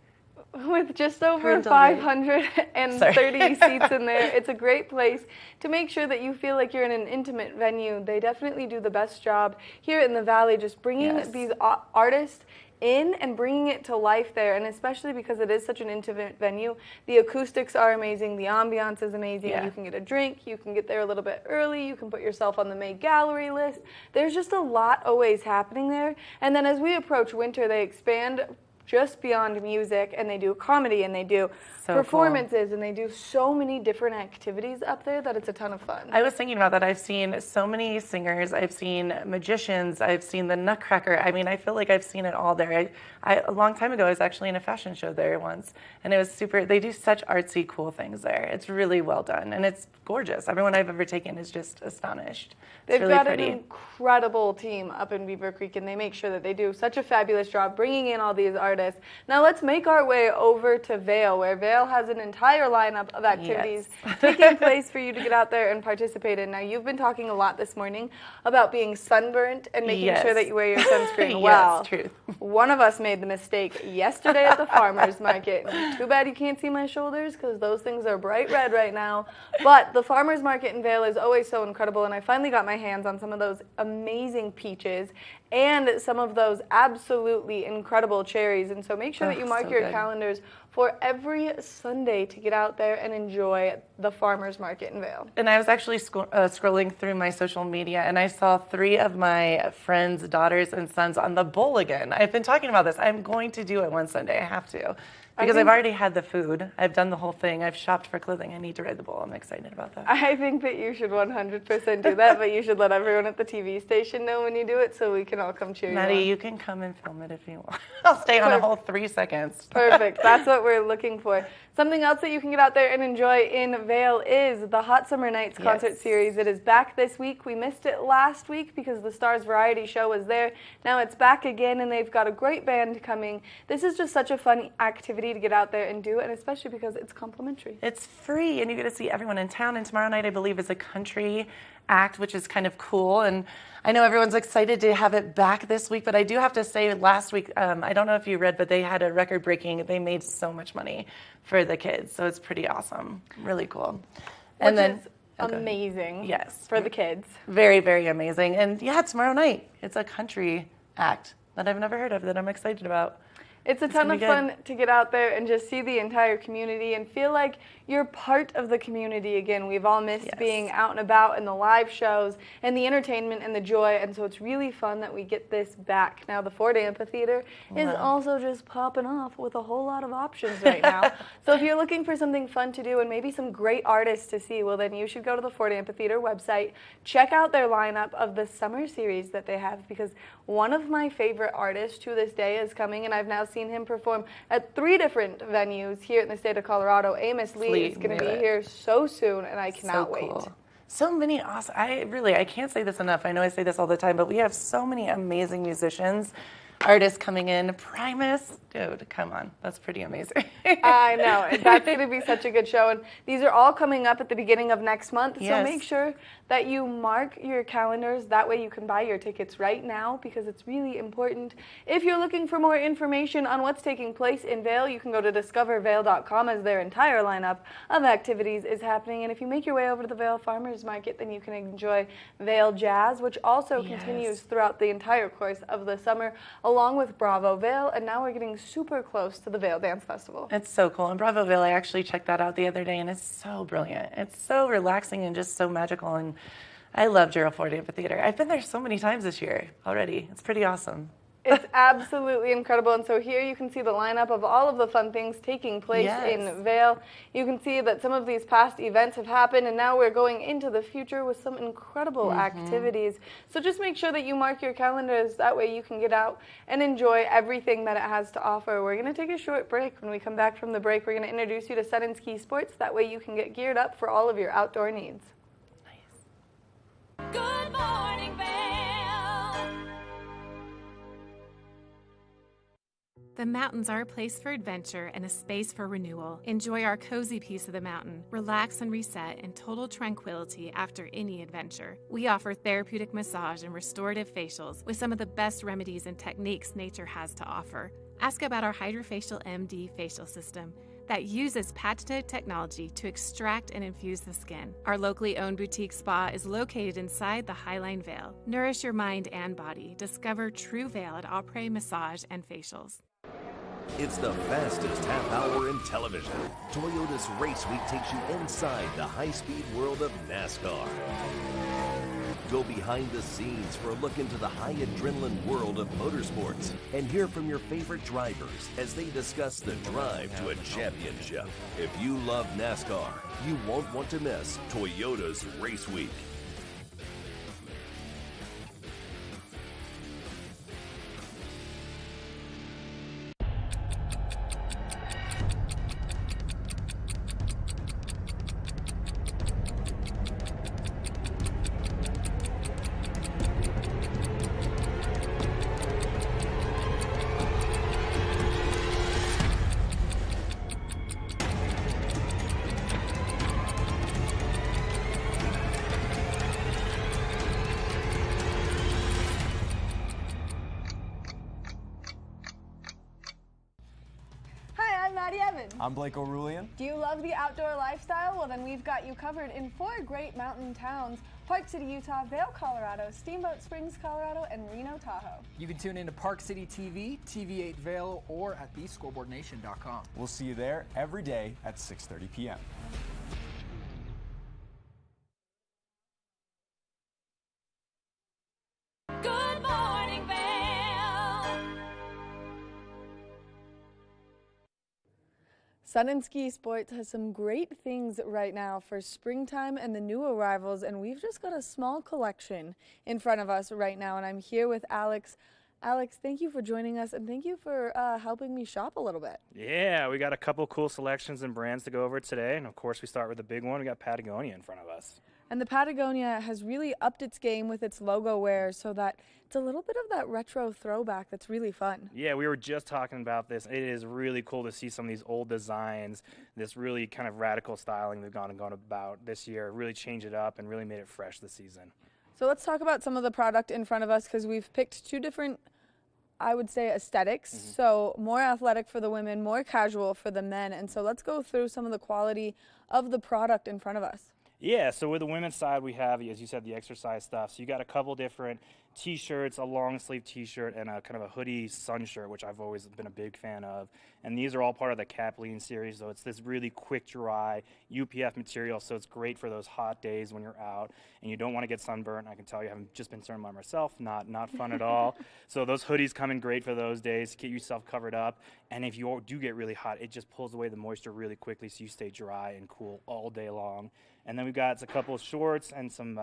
With just over 530 seats in there, it's a great place to make sure that you feel like you're in an intimate venue. They definitely do the best job here in the Valley, just bringing these artists in and bringing it to life there, and especially because it is such an intimate venue, the acoustics are amazing, the ambiance is amazing, you can get a drink, you can get there a little bit early, you can put yourself on the May gallery list. There's just a lot always happening there, and then as we approach winter, they expand just beyond music, and they do comedy, and they do So performances, and they do so many different activities up there that it's a ton of fun. I was thinking about that. I've seen so many singers. I've seen magicians. I've seen the Nutcracker. I mean, I feel like I've seen it all there. A long time ago, I was actually in a fashion show there once, and it was super. They do such artsy, cool things there. It's really well done, and it's gorgeous. Everyone I've ever taken is just astonished. It's They've really got pretty. an incredible team up in Beaver Creek, and they make sure that they do such a fabulous job bringing in all these artists. Now let's make our way over to Vail, where Vail has an entire lineup of activities taking place for you to get out there and participate in. Now, you've been talking a lot this morning about being sunburnt and making sure that you wear your sunscreen. Yes, Well, truth. one of us made the mistake yesterday at the farmer's market. Too bad you can't see my shoulders because those things are bright red right now. But the farmer's market in Vail is always so incredible, and I finally got my hands on some of those amazing peaches and some of those absolutely incredible cherries. And so make sure that you mark so your good. calendars for every Sunday to get out there and enjoy the farmer's market in Vail. And I was actually scrolling through my social media, and I saw 3 of my friends' daughters and sons on the bowl again. I've been talking about this. I'm going to do it one Sunday. I have to. Because I've already had the food. I've done the whole thing. I've shopped for clothing. I need to ride the bowl. I'm excited about that. I think that you should 100% do that, but you should let everyone at the TV station know when you do it so we can all come cheer Maddie, you on. you can come and film it if you want. I'll stay on a whole 3 seconds. Perfect. That's what we're looking for. Something else that you can get out there and enjoy in Vail is the Hot Summer Nights concert series. It is back this week. We missed it last week because the Stars Variety Show was there. Now it's back again, and they've got a great band coming. This is just such a fun activity to get out there and do, and especially because it's complimentary. It's free, and you get to see everyone in town. And tomorrow night, I believe, is a country act, which is kind of cool. And I know everyone's excited to have it back this week, but I do have to say last week, I don't know if you read, but they had a record-breaking. They made so much money for the kids, so it's pretty awesome. Really cool. Which is amazing. Yes. For the kids. Very, very amazing. And yeah, tomorrow night, it's a country act that I've never heard of that I'm excited about. It's a ton of fun to get out there and just see the entire community and feel like you're part of the community again. We've all missed being out and about in the live shows and the entertainment and the joy, and so it's really fun that we get this back. Now, the Ford Amphitheater is also just popping off with a whole lot of options right now. So if you're looking for something fun to do and maybe some great artists to see, well, then you should go to the Ford Amphitheater website, check out their lineup of the summer series that they have, because one of my favorite artists to this day is coming, and I've now seen him perform at 3 different venues here in the state of Colorado. Amos Lee is going to be here so soon, and I cannot wait. So many awesome, I can't say this enough. I know I say this all the time, but we have so many amazing musicians, artists coming in. Primus, dude, come on. That's pretty amazing. I know. That's going to be such a good show. And these are all coming up at the beginning of next month. Yes. So make sure that you mark your calendars. That way you can buy your tickets right now, because it's really important. If you're looking for more information on what's taking place in Vail, you can go to discovervail.com, as their entire lineup of activities is happening. And if you make your way over to the Vail Farmers Market, then you can enjoy Vail Jazz, which also continues throughout the entire course of the summer, along with Bravo Vail. And now we're getting super close to the Vail Dance Festival. It's so cool. And Bravo Vail, I actually checked that out the other day, and it's so brilliant. It's so relaxing and just so magical. And I love Gerald Ford Amphitheater. I've been there so many times this year already. It's pretty awesome. It's absolutely incredible. And so here you can see the lineup of all of the fun things taking place in Vail. You can see that some of these past events have happened, and now we're going into the future with some incredible activities. So just make sure that you mark your calendars. That way you can get out and enjoy everything that it has to offer. We're going to take a short break. When we come back from the break, we're going to introduce you to Sun and Ski Sports. That way you can get geared up for all of your outdoor needs. Good morning, Vail. The mountains are a place for adventure and a space for renewal. Enjoy our cozy piece of the mountain. Relax and reset in total tranquility after any adventure. We offer therapeutic massage and restorative facials with some of the best remedies and techniques nature has to offer. Ask about our Hydrofacial MD facial system that uses patented technology to extract and infuse the skin. Our locally owned boutique spa is located inside the Highline Vail. Nourish your mind and body. Discover True Vail at Après Massage and Facials. It's the fastest half hour in television. Toyota's Race Week takes you inside the high-speed world of NASCAR. Go behind the scenes for a look into the high adrenaline world of motorsports and hear from your favorite drivers as they discuss the drive to a championship. If you love NASCAR, you won't want to miss Toyota's Race Week. I'm Blake O'Rulian. Do you love the outdoor lifestyle? Well, then we've got you covered in 4 great mountain towns: Park City, Utah; Vail, Colorado; Steamboat Springs, Colorado; and Reno, Tahoe. You can tune into Park City TV, TV8 Vail, or at thescoreboardnation.com. We'll see you there every day at 6:30 p.m. Good morning, Vail. Sun and Ski Sports has some great things right now for springtime and the new arrivals, and we've just got a small collection in front of us right now, and I'm here with Alex. Alex, thank you for joining us, and thank you for helping me shop a little bit. Yeah, we got a couple cool selections and brands to go over today, and of course we start with the big one. We got Patagonia in front of us. And the Patagonia has really upped its game with its logo wear so that it's a little bit of that retro throwback that's really fun. Yeah, we were just talking about this. It is really cool to see some of these old designs, this really kind of radical styling they've gone about this year, really changed it up and really made it fresh this season. So let's talk about some of the product in front of us, because we've picked 2 different, I would say, aesthetics. So more athletic for the women, more casual for the men. And so let's go through some of the quality of the product in front of us. Yeah, so with the women's side, we have, as you said, the exercise stuff. So you got a couple different T-shirts, a long sleeve T-shirt, and a kind of a hoodie sun shirt, which I've always been a big fan of. And these are all part of the Kathleen series. So it's this really quick dry UPF material. So it's great for those hot days when you're out and you don't want to get sunburned. I can tell you, I haven't just been sunburned by myself. Not fun at all. So those hoodies come in great for those days to get yourself covered up. And if you do get really hot, it just pulls away the moisture really quickly, so you stay dry and cool all day long. And then we've got a couple of shorts and some,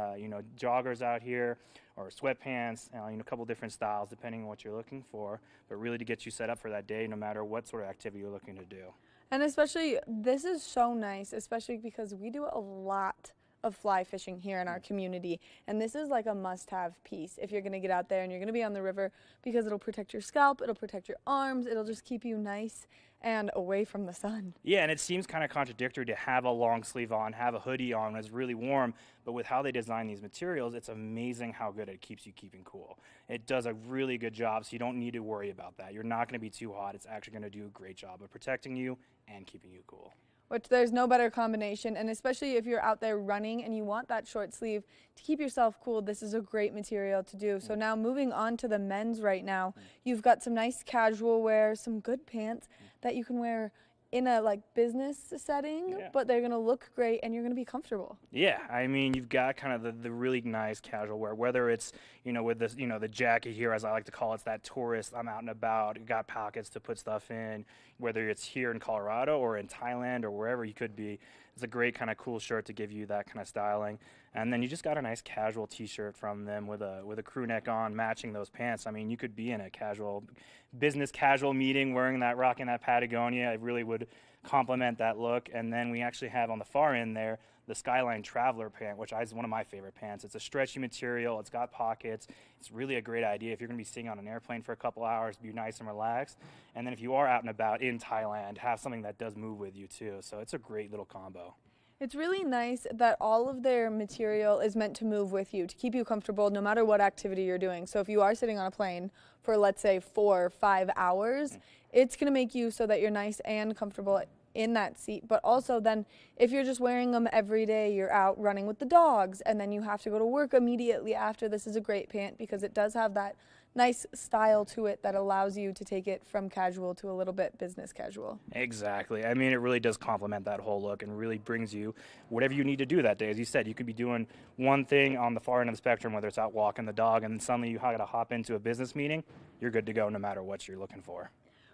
joggers out here, or sweatpants, a couple different styles depending on what you're looking for, but really to get you set up for that day no matter what sort of activity you're looking to do. And especially, this is so nice, especially because we do a lot of fly fishing here in our community, and this is like a must-have piece if you're going to get out there and you're going to be on the river, because it'll protect your scalp, it'll protect your arms, it'll just keep you nice and away from the sun. Yeah, and it seems kind of contradictory to have a long sleeve on, have a hoodie on when it's really warm, but with how they design these materials, it's amazing how good it keeps you keeping cool. It does a really good job, so you don't need to worry about that. You're not going to be too hot. It's actually going to do a great job of protecting you and keeping you cool. Which there's no better combination, and especially if you're out there running and you want that short sleeve to keep yourself cool, this is a great material to do. So now moving on to the men's right now, you've got some nice casual wear, some good pants that you can wear in a business setting, but they're gonna look great and you're gonna be comfortable. Yeah, I mean, you've got kind of the really nice casual wear, whether it's, with this, the jacket here, as I like to call it, it's that tourist, I'm out and about, you got pockets to put stuff in, whether it's here in Colorado or in Thailand or wherever you could be. It's a great kind of cool shirt to give you that kind of styling. And then you just got a nice casual t-shirt from them with a crew neck on, matching those pants. I mean, you could be in a business casual meeting rocking that Patagonia. It really would complement that look. And then we actually have on the far end there the Skyline Traveler pant, which is one of my favorite pants. It's a stretchy material. It's got pockets. It's really a great idea if you're going to be sitting on an airplane for a couple hours, be nice and relaxed. And then if you are out and about in Thailand, have something that does move with you too. So it's a great little combo. It's really nice that all of their material is meant to move with you, to keep you comfortable no matter what activity you're doing. So if you are sitting on a plane for, let's say, 4 or 5 hours, it's going to make you so that you're nice and comfortable in that seat. But also then if you're just wearing them every day, you're out running with the dogs and then you have to go to work immediately after, this is a great pant because it does have that nice style to it that allows you to take it from casual to a little bit business casual. Exactly. I mean, it really does complement that whole look and really brings you whatever you need to do that day. As you said, you could be doing one thing on the far end of the spectrum, whether it's out walking the dog, and then suddenly you got to hop into a business meeting. You're good to go no matter what you're looking for.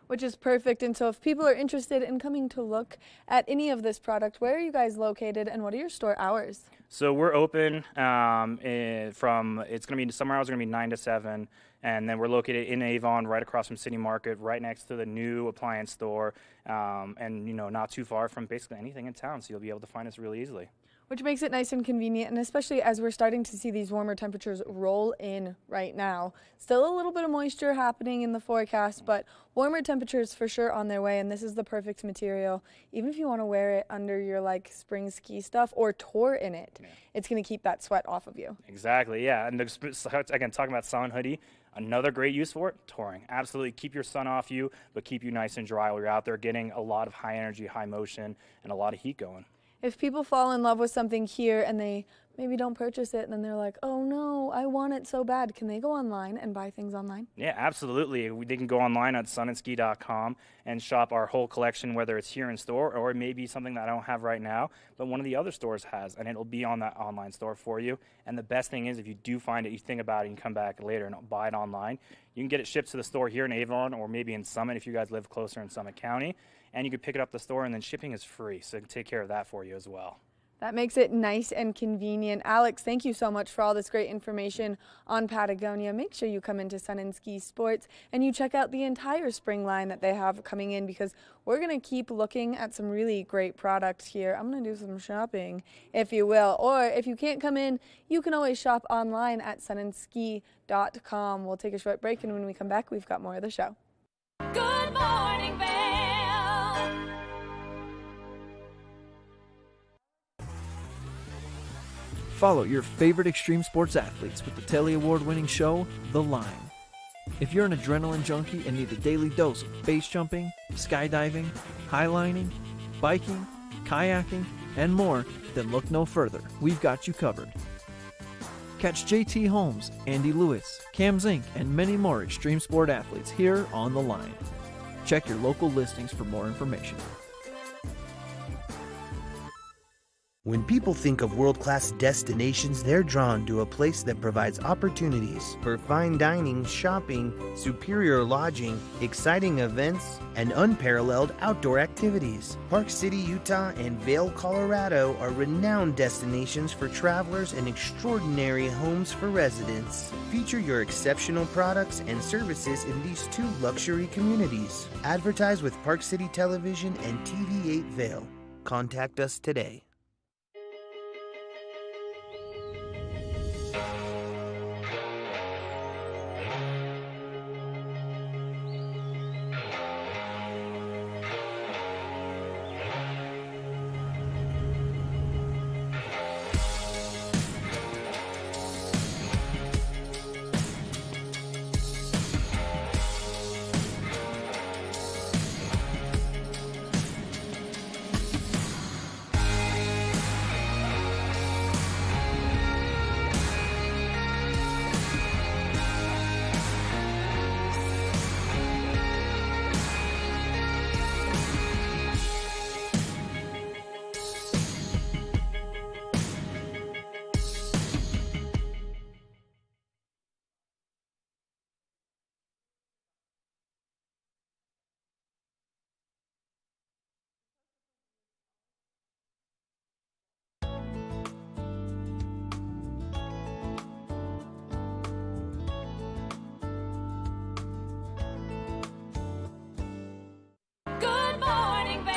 Which is perfect. And so if people are interested in coming to look at any of this product, where are you guys located and what are your store hours? So we're open it's going to be, summer hours are going to be 9 to 7. And then we're located in Avon, right across from City Market, right next to the new appliance store, and not too far from basically anything in town. So you'll be able to find us really easily. Which makes it nice and convenient, and especially as we're starting to see these warmer temperatures roll in right now. Still a little bit of moisture happening in the forecast, but warmer temperatures for sure on their way, and this is the perfect material. Even if you want to wear it under your spring ski stuff or tour in it, it's going to keep that sweat off of you. Exactly, yeah. And again, talking about sun hoodie, another great use for it, touring. Absolutely keep your sun off you, but keep you nice and dry while you're out there getting a lot of high energy, high motion, and a lot of heat going. If people fall in love with something here and they maybe don't purchase it and then they're like, oh no, I want it so bad, can they go online and buy things online? Yeah, absolutely. They can go online at sunandski.com and shop our whole collection, whether it's here in store or it may be something that I don't have right now, but one of the other stores has, and it'll be on that online store for you. And the best thing is if you do find it, you think about it, you can come back later and buy it online. You can get it shipped to the store here in Avon or maybe in Summit if you guys live closer in Summit County. And you can pick it up at the store, and then shipping is free, so take care of that for you as well. That makes it nice and convenient. Alex, thank you so much for all this great information on Patagonia. Make sure you come into Sun and Ski Sports and you check out the entire spring line that they have coming in, because we're going to keep looking at some really great products here. I'm going to do some shopping, if you will. Or if you can't come in, you can always shop online at sunandski.com. We'll take a short break, and when we come back, we've got more of the show. Good morning, Vail. Follow your favorite extreme sports athletes with the Telly Award-winning show, The Line. If you're an adrenaline junkie and need a daily dose of base jumping, skydiving, highlining, biking, kayaking, and more, then look no further. We've got you covered. Catch JT Holmes, Andy Lewis, Cam Zink, and many more extreme sport athletes here on The Line. Check your local listings for more information. When people think of world-class destinations, they're drawn to a place that provides opportunities for fine dining, shopping, superior lodging, exciting events, and unparalleled outdoor activities. Park City, Utah, and Vail, Colorado are renowned destinations for travelers and extraordinary homes for residents. Feature your exceptional products and services in these two luxury communities. Advertise with Park City Television and TV8 Vail. Contact us today. Good morning, Vail.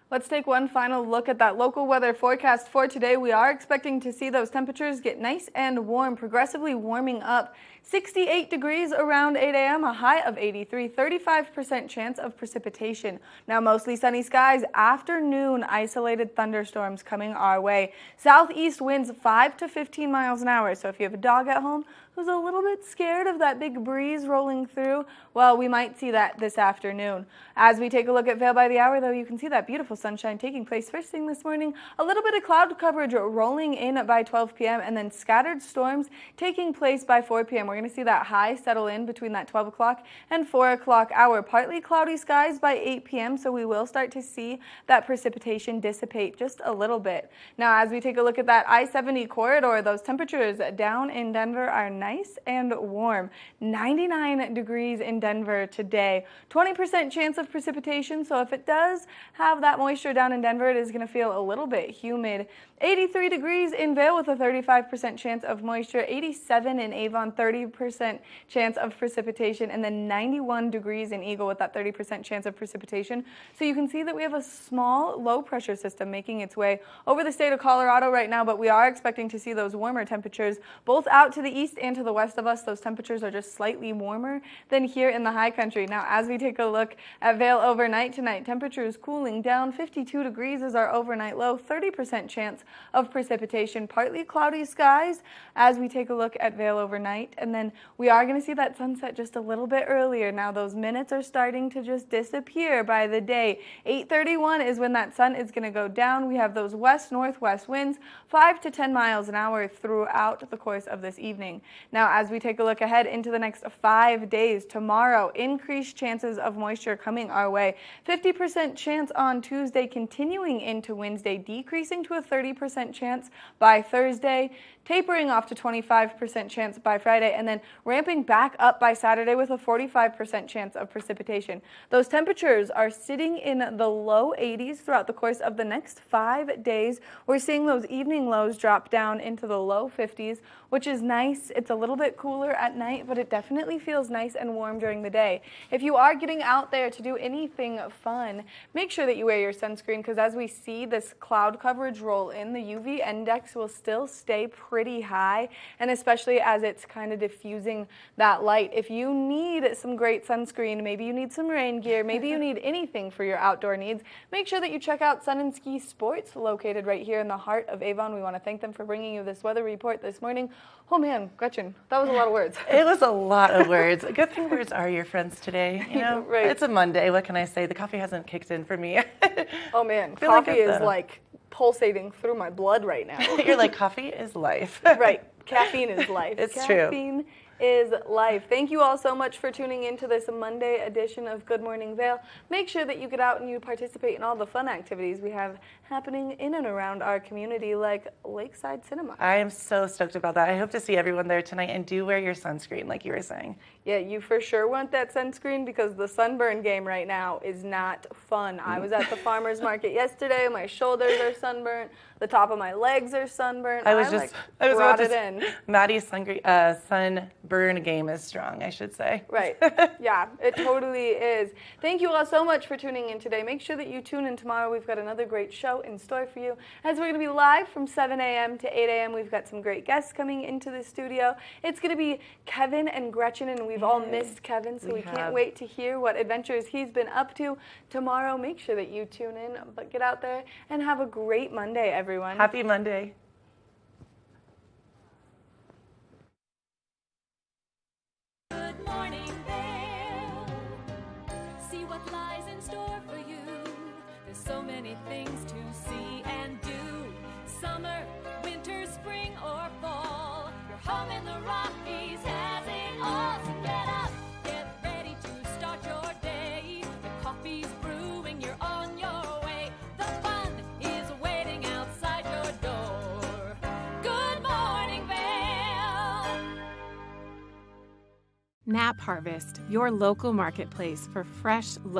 Let's take one final look at that local weather forecast for today. We are expecting to see those temperatures get nice and warm, progressively warming up. 68 degrees around 8 a.m., a high of 83, 35% chance of precipitation. Now mostly sunny skies, afternoon isolated thunderstorms coming our way. Southeast winds 5 to 15 miles an hour, so if you have a dog at home, who's a little bit scared of that big breeze rolling through. Well, we might see that this afternoon. As we take a look at Vail by the Hour, though, you can see that beautiful sunshine taking place first thing this morning. A little bit of cloud coverage rolling in by 12 p.m. and then scattered storms taking place by 4 p.m. We're going to see that high settle in between that 12 o'clock and 4 o'clock hour. Partly cloudy skies by 8 p.m., so we will start to see that precipitation dissipate just a little bit. Now, as we take a look at that I-70 corridor, those temperatures down in Denver are nice and warm. 99 degrees in Denver today. 20% chance of precipitation, so if it does have that moisture down in Denver, it is going to feel a little bit humid. 83 degrees in Vail with a 35% chance of moisture, 87 in Avon, 30% chance of precipitation, and then 91 degrees in Eagle with that 30% chance of precipitation. So you can see that we have a small low pressure system making its way over the state of Colorado right now, but we are expecting to see those warmer temperatures both out to the east and to the west of us. Those temperatures are just slightly warmer than here in the high country. Now, as we take a look at Vail overnight tonight, temperatures cooling down. 52 degrees is our overnight low, 30% chance of precipitation, partly cloudy skies as we take a look at Vail overnight. And then we are going to see that sunset just a little bit earlier. Now those minutes are starting to just disappear by the day. 8:31 is when that sun is going to go down. We have those west-northwest winds, 5 to 10 miles an hour throughout the course of this evening. Now, as we take a look ahead into the next 5 days, tomorrow, increased chances of moisture coming our way. 50% chance on Tuesday, continuing into Wednesday, decreasing to a 30% chance by Thursday, tapering off to 25% chance by Friday, and then ramping back up by Saturday with a 45% chance of precipitation. Those temperatures are sitting in the low 80s throughout the course of the next 5 days. We're seeing those evening lows drop down into the low 50s, which is nice. It's a little bit cooler at night, but it definitely feels nice and warm during the day. If you are getting out there to do anything fun, make sure that you wear your sunscreen, because as we see this cloud coverage roll in, the UV index will still stay pretty high, and especially as it's kind of diffusing that light. If you need some great sunscreen, maybe you need some rain gear, maybe you need anything for your outdoor needs, make sure that you check out Sun and Ski Sports, located right here in the heart of Avon. We want to thank them for bringing you this weather report this morning. Oh man, Gretchen, that was a lot of words. It was a lot of words. Good thing words are your friends today. You know, right. It's a Monday. What can I say? The coffee hasn't kicked in for me. Oh man, Feeling coffee good, is though. like pulsating through my blood right now. You're like, coffee is life. Right. Caffeine is life. It's true. Caffeine is life. Thank you all so much for tuning in to this Monday edition of Good Morning Vail. Make sure that you get out and you participate in all the fun activities we have happening in and around our community, like Lakeside Cinema. I am so stoked about that. I hope to see everyone there tonight, and do wear your sunscreen like you were saying. Yeah, you for sure want that sunscreen, because the sunburn game right now is not fun. I was at the farmer's market yesterday. My shoulders are sunburnt. The top of my legs are sunburnt. I was brought about it to in. Maddie's sunburn game is strong, I should say. Right. Yeah, it totally is. Thank you all so much for tuning in today. Make sure that you tune in tomorrow. We've got another great show in store for you, as we're going to be live from 7 a.m. to 8 a.m. We've got some great guests coming into the studio. It's going to be Kevin and Gretchen, and we've all missed Kevin, so we can't wait to hear what adventures he's been up to tomorrow. Make sure that you tune in, but get out there and have a great Monday, everyone. Happy Monday. Good morning, Vail. See what lies in store for you. There's so many things to see and do. Summer, winter, spring, or fall. Your home in the Rockies has it all. So get up, get ready to start your day. The coffee's brewing, you're on your way. The fun is waiting outside your door. Good morning, Vail. Nap Harvest, your local marketplace for fresh, locally